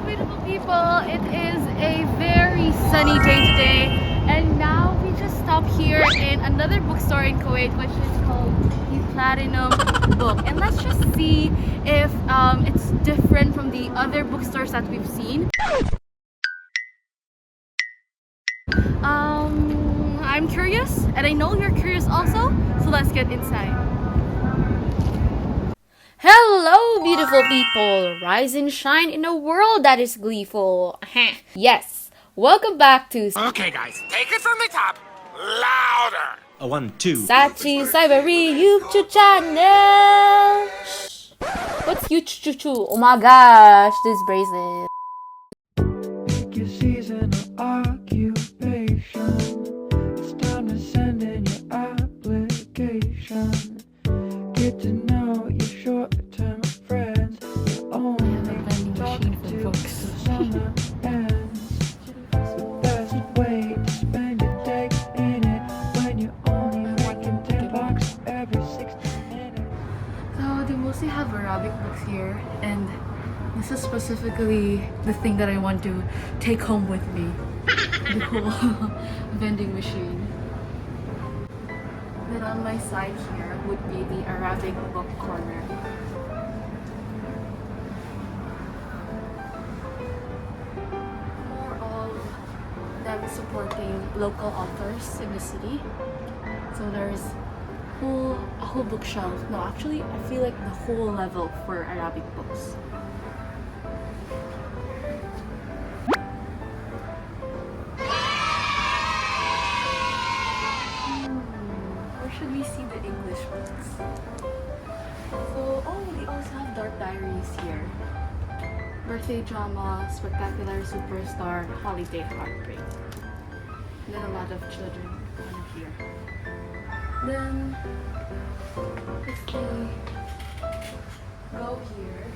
beautiful people. It is a very sunny day today, and now we just stopped here in another bookstore in Kuwait, which is called the Platinum Book. And let's just see if it's different from the other bookstores that we've seen. I'm curious, and I know you're curious also, so let's get inside. Hello, beautiful people! Rise and shine in a world that is gleeful. Yes, welcome back to Okay, guys, take it from the top. Louder. A 1, 2. Sachi Cybery YouTube channel. Shh. What's YouTube? Oh my gosh, this bracelet. Pick your season or occupation. It's time to send in your application. Get to know your short-term friends. You only talk to the summer ends. The best way to spend your day in it when you're only making $10 every 60 minutes. So they mostly have Arabic books here, and this is specifically the thing that I want to take home with me. The whole vending machine. Then on my side here would be the Arabic book corner. More of them supporting local authors in the city. So there's a whole bookshelf. No, actually, I feel like the whole level for Arabic books. Where should we see the English books? So, they also have dark diaries here. Birthday drama, spectacular superstar, holiday heartbreak. And then a lot of children kind of here. Then, if we go here,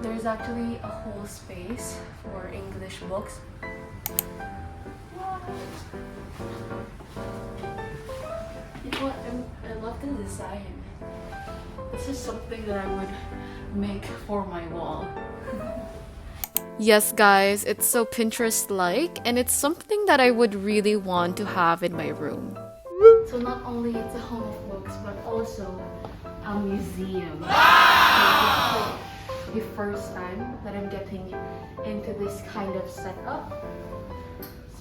there's actually a whole space for English books. You know what? I love the design. This is something that I would make for my wall. Yes, guys, it's so Pinterest-like, and it's something that I would really want to have in my room. So not only it's a home of books, but also a museum. Wow! The first time that I'm getting into this kind of setup.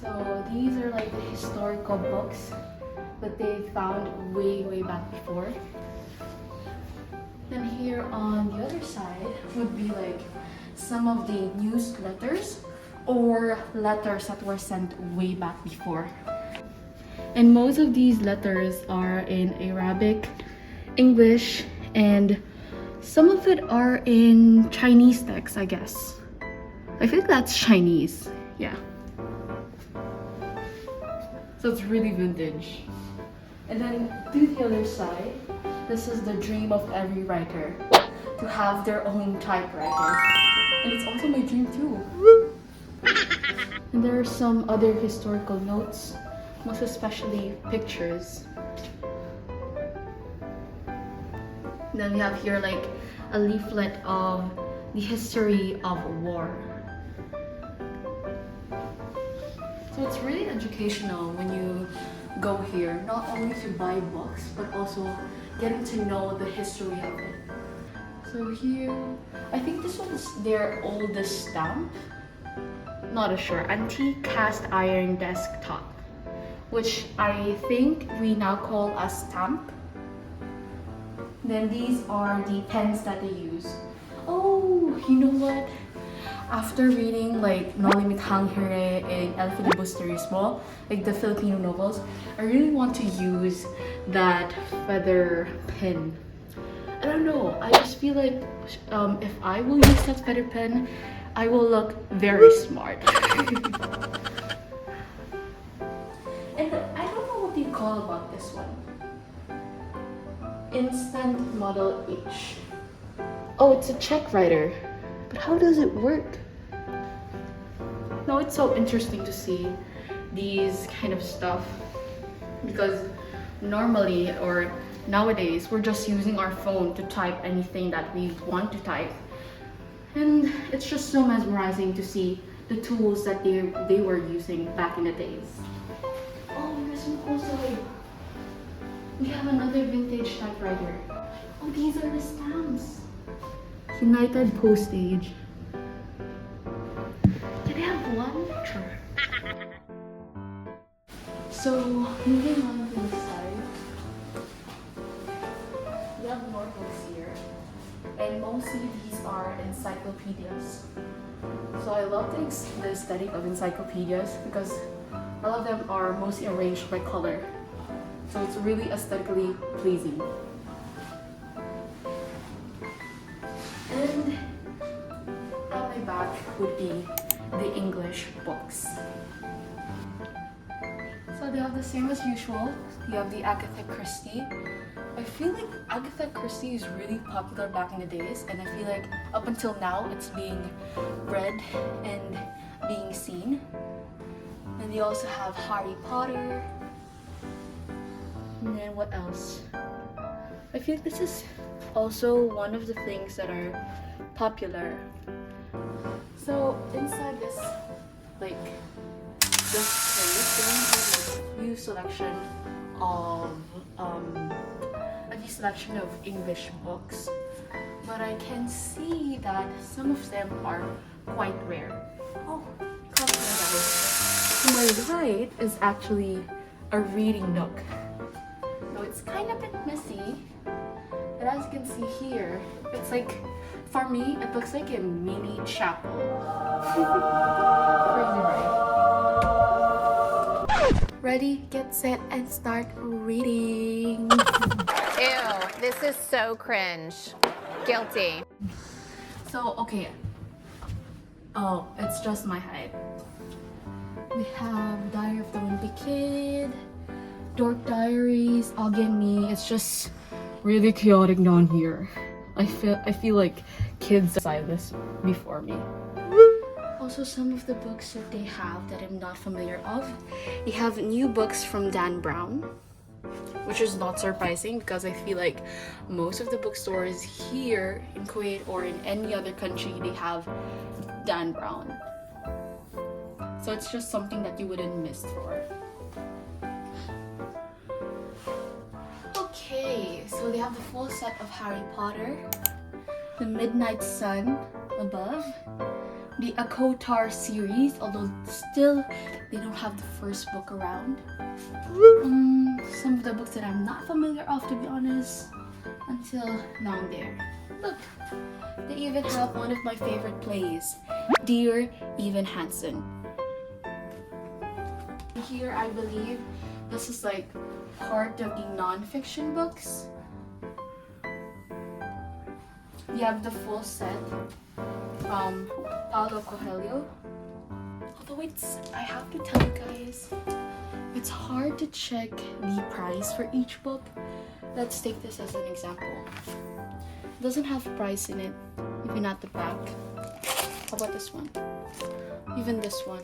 So these are like the historical books that they found way back before. Then here on the other side would be like some of the newsletters or letters that were sent way back before. And most of these letters are in Arabic, English, and some of it are in Chinese text, I guess. I think that's Chinese, yeah. So it's really vintage. And then to the other side, this is the dream of every writer, to have their own typewriter. And it's also my dream too. And there are some other historical notes, most especially pictures. Then we have here like a leaflet of the history of war. So it's really educational when you go here, not only to buy books, but also getting to know the history of it. So here, I think this one's their oldest stamp. Not sure. Antique cast iron desktop, which I think we now call a stamp. Then these are the pens that they use. Oh, you know what? After reading like No Limit Hanghere and El Filibusterismo, like the Filipino novels, I really want to use that feather pen. I don't know, I just feel like if I will use that feather pen, I will look very smart. And I don't know what you call about this one. Instant Model H. Oh, it's a check writer. But how does it work? No, it's so interesting to see these kind of stuff, because normally, or nowadays we're just using our phone to type anything that we want to type. And it's just so mesmerizing to see the tools that they were using back in the days. Oh, there's some also, we have another vintage typewriter. Oh, these are the stamps. United Postage. Can I have one? Sure. So, moving on to this side, we have more books here, and mostly these are encyclopedias. So I love the aesthetic of encyclopedias because a lot of them are mostly arranged by color. So it's really aesthetically pleasing. And at my back would be the English books. So they have the same as usual. You have the Agatha Christie. I feel like Agatha Christie is really popular back in the days, and I feel like up until now it's being read and being seen. And they also have Harry Potter. And then what else? I feel like this is also one of the things that are popular. So inside this this place, a few selection of English books, but I can see that some of them are quite rare. Oh, come here guys. To my right is actually a reading nook. So it's kind of a bit messy, but as you can see here, it's like, for me, it looks like a mini chapel. Crazy, right? Ready, get set, and start reading. Ew, this is so cringe. Guilty. So, okay. Oh, it's just my height. We have Diary of the Wimpy Kid, Dork Diaries, Augie and Me. It's just really chaotic down here. I feel like kids decided this before me. Also, some of the books that they have that I'm not familiar of. They have new books from Dan Brown, which is not surprising because I feel like most of the bookstores here in Kuwait or in any other country, they have Dan Brown. So it's just something that you wouldn't miss for. Okay, so they have the full set of Harry Potter, The Midnight Sun above, the Akotar series, although still they don't have the first book around. Some of the books that I'm not familiar of, to be honest, until down there. Look, they even have one of my favorite plays, Dear Evan Hansen. Here, I believe this is like part of the non-fiction books. You have the full set from Paulo Coelho. Although I have to tell you guys, it's hard to check the price for each book. Let's take this as an example. It doesn't have price in it, even at the back. How about this one? Even this one.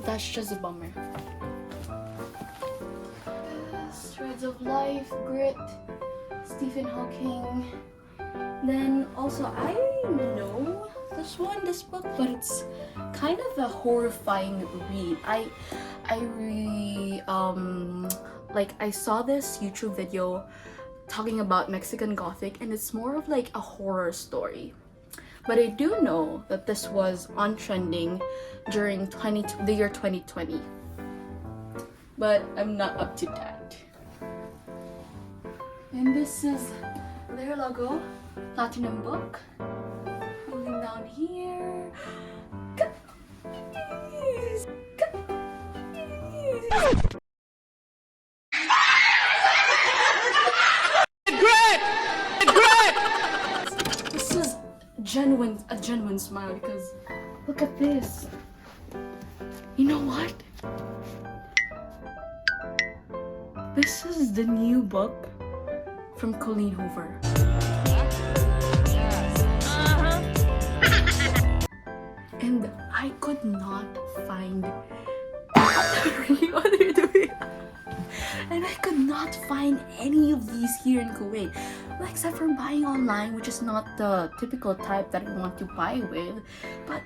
That's just a bummer. Threads of Life, Grit, Stephen Hawking. Then also, I know this book, but it's kind of a horrifying read. I really I saw this YouTube video talking about Mexican Gothic, and it's more of like a horror story. But I do know that this was on trending during the year 2020. But I'm not up to that. And this is their logo, Platinum Book. Moving down here. Guys! This is a genuine smile because look at this. You know what? This is the new book from Colleen Hoover. And I could not find what are you doing? And I could not find any of these here in Kuwait. Well, except for buying online, which is not the typical type that I want to buy with. But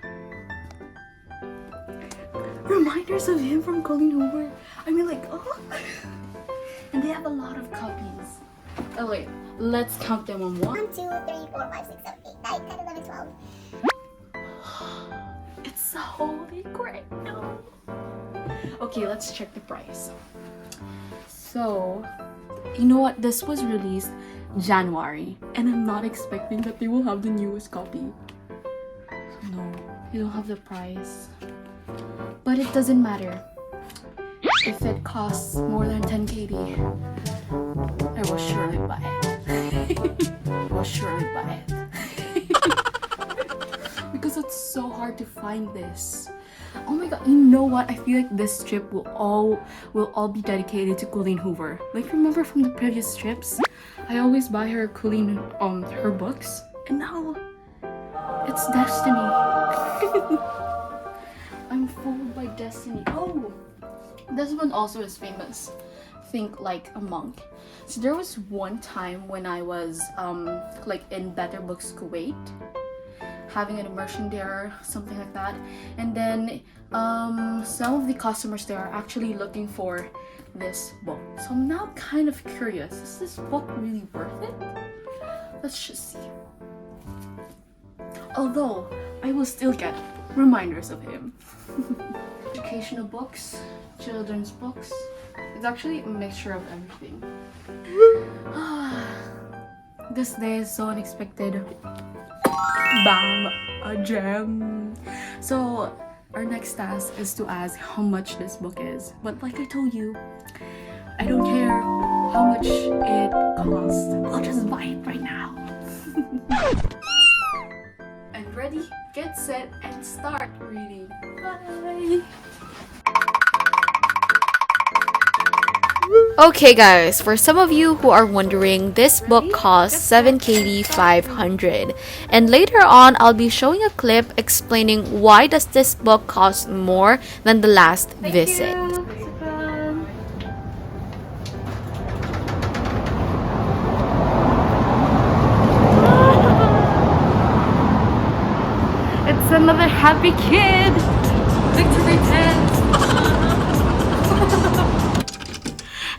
reminders of him from Colleen Hoover. I mean, like, oh. And they have a lot of copies. Oh wait, let's count them on 1, 1, 2, 3, 4, 5, 6, 7, 8, 9, 10, 11, 12. It's a holy grail. Okay, let's check the price. So, you know what? This was released January, and I'm not expecting that they will have the newest copy. No, they don't have the price. But it doesn't matter. If it costs more than 10 KD, I will surely buy it. I will surely buy it. Because it's so hard to find this. Oh my god, you know what? I feel like this strip will all be dedicated to Colleen Hoover. Like, remember from the previous strips? I always buy her Colleen her books. And now it's destiny. I'm fooled by destiny. Oh, this one also is famous. Think like a monk. So there was one time when I was like in Better Books Kuwait, having an immersion there, something like that. And then some of the customers there are actually looking for this book. So I'm now kind of curious, is this book really worth it? Let's just see. Although, I will still get reminders of him. Educational books, children's books. It's actually a mixture of everything. This day is so unexpected. Bam! A gem! So, our next task is to ask how much this book is. But like I told you, I don't care how much it costs. I'll just buy it right now. And ready, get set, and start reading. Bye! Okay guys, for some of you who are wondering, this book costs 7 KD 500, and later on I'll be showing a clip explaining why does this book cost more than the last visit. It's another happy kid! Victory 10!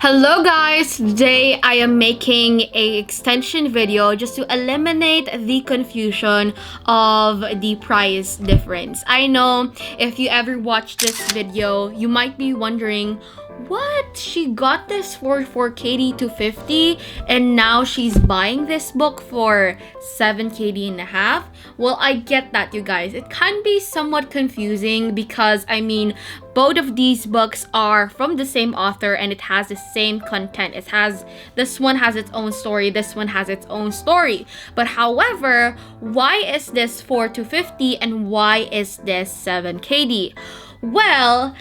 Hello guys, today I am making a extension video just to eliminate the confusion of the price difference. I know if you ever watch this video, you might be wondering, what? She got this for 4KD 250 and now she's buying this book for 7KD and a half? Well, I get that, you guys. It can be somewhat confusing because, I mean, both of these books are from the same author and it has the same content. This one has its own story, this one has its own story. But however, why is this 4,250 and why is this 7KD? Well,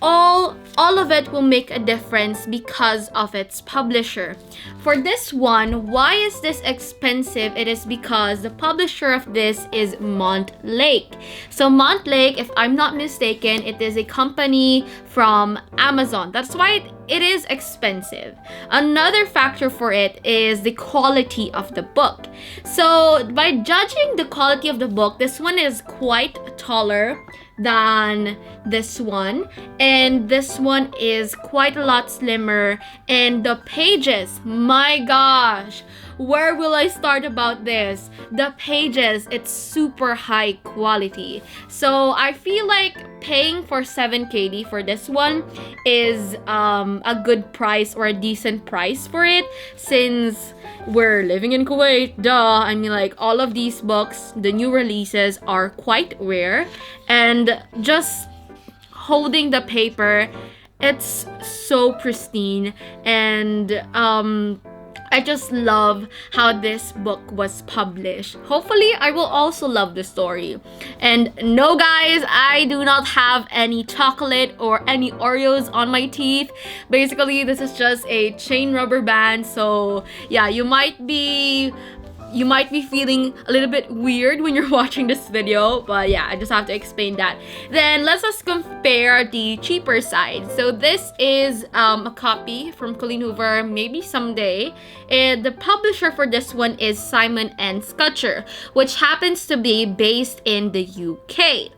all of it will make a difference because of its publisher. For this one, why is this expensive? It is because the publisher of this is Montlake. So Montlake, if I'm not mistaken, it is a company from Amazon. That's why it is expensive. Another factor for it is the quality of the book. So by judging the quality of the book, this one is quite taller than this one, and this one is quite a lot slimmer, and the pages, my gosh, where will I start about this? The pages, it's super high quality. So I feel like paying for 7KD for this one is a good price or a decent price for it, since we're living in Kuwait, duh. I mean, like, all of these books, the new releases, are quite rare, and just holding the paper, it's so pristine, and I just love how this book was published. Hopefully, I will also love the story. And no guys, I do not have any chocolate or any Oreos on my teeth. Basically, this is just a chain rubber band. So yeah, you might be you might be feeling a little bit weird when you're watching this video, but yeah, I just have to explain that. Then let's just compare the cheaper side. So this is a copy from Colleen Hoover, maybe someday. And the publisher for this one is Simon & Schuster, which happens to be based in the UK.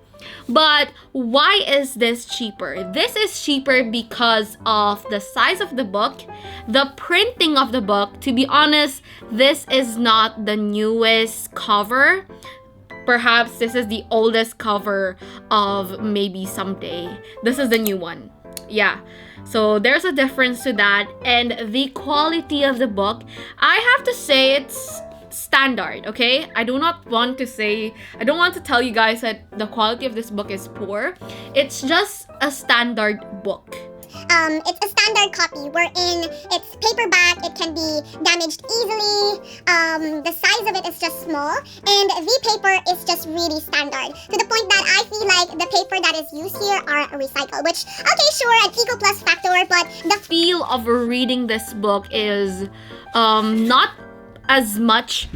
But why is this cheaper? This is cheaper because of the size of the book, the printing of the book. To be honest, this is not the newest cover. Perhaps this is the oldest cover of maybe someday. This is the new one. Yeah. So there's a difference to that. And the quality of the book, I have to say it's standard, okay? I don't want to tell you guys that the quality of this book is poor. It's just a standard book. It's a standard copy wherein it's paperback, it can be damaged easily, the size of it is just small, and the paper is just really standard. To the point that I feel like the paper that is used here are recycled, which, okay, sure, an eco plus factor, but the feel of reading this book is not as much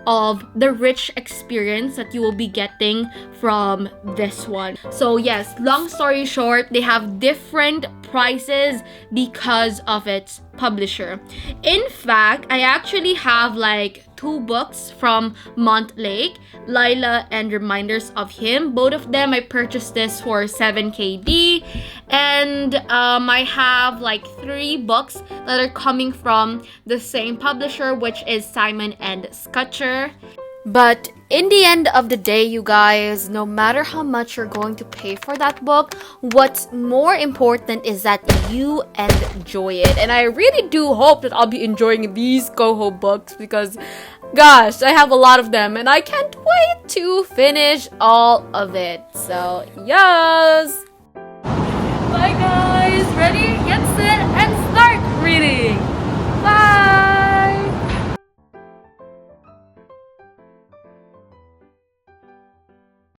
of the rich experience that you will be getting from this one. So yes, long story short, they have different prices because of its publisher. In fact, I actually have like 2 books from Montlake, Lila and Reminders of Him. Both of them I purchased this for 7KD, and I have like 3 books that are coming from the same publisher, which is Simon & Schuster. But in the end of the day, you guys, no matter how much you're going to pay for that book, what's more important is that you enjoy it. And I really do hope that I'll be enjoying these Coho books because, gosh, I have a lot of them and I can't wait to finish all of it. So, yes!